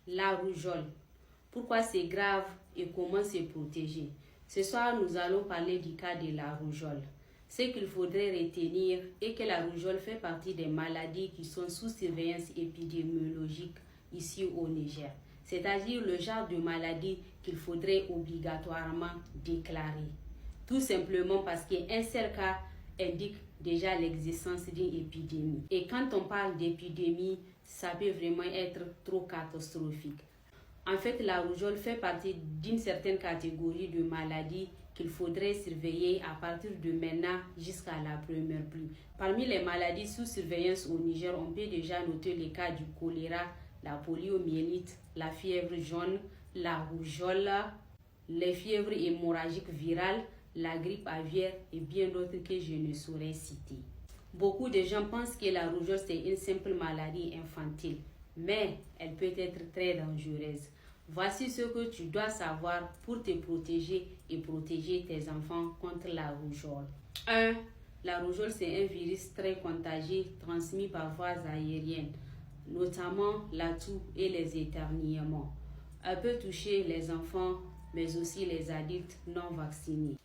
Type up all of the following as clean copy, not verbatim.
La rougeole. Pourquoi c'est grave et comment se protéger? Ce soir, nous allons parler du cas de la rougeole. Ce qu'il faudrait retenir est que la rougeole fait partie des maladies qui sont sous surveillance épidémiologique ici au Niger. C'est-à-dire le genre de maladie qu'il faudrait obligatoirement déclarer. Tout simplement parce qu'un seul cas indique déjà l'existence d'une épidémie. Et quand on parle d'épidémie, ça peut vraiment être trop catastrophique. En fait, la rougeole fait partie d'une certaine catégorie de maladies qu'il faudrait surveiller à partir de maintenant jusqu'à la première pluie. Parmi les maladies sous surveillance au Niger, on peut déjà noter les cas du choléra, la poliomyélite, la fièvre jaune, la rougeole, les fièvres hémorragiques virales, la grippe aviaire et bien d'autres que je ne saurais citer. Beaucoup de gens pensent que la rougeole c'est une simple maladie infantile, mais elle peut être très dangereuse. Voici ce que tu dois savoir pour te protéger et protéger tes enfants contre la rougeole. 1. La rougeole c'est un virus très contagieux transmis par voies aériennes, notamment la toux et les éternuements. Elle peut toucher les enfants, mais aussi les adultes non vaccinés.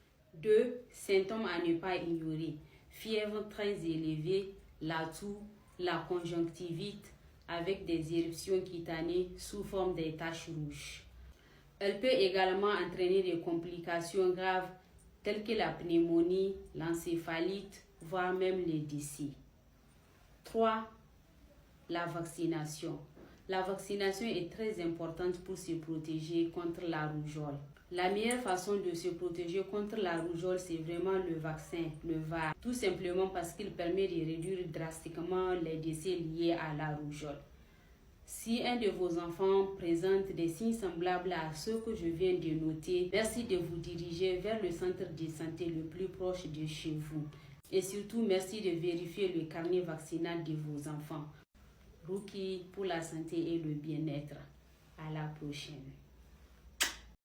2. Symptômes à ne pas ignorer. Fièvre très élevée, la toux, la conjonctivite avec des éruptions cutanées sous forme de taches rouges. Elle peut également entraîner des complications graves telles que la pneumonie, l'encéphalite, voire même les décès. 3. La vaccination. La vaccination est très importante pour se protéger contre la rougeole. La meilleure façon de se protéger contre la rougeole, c'est vraiment le vaccin, le VAR. Tout simplement parce qu'il permet de réduire drastiquement les décès liés à la rougeole. Si un de vos enfants présente des signes semblables à ceux que je viens de noter, merci de vous diriger vers le centre de santé le plus proche de chez vous. Et surtout, merci de vérifier le carnet vaccinal de vos enfants. Ruki pour la santé et le bien-être. À la prochaine.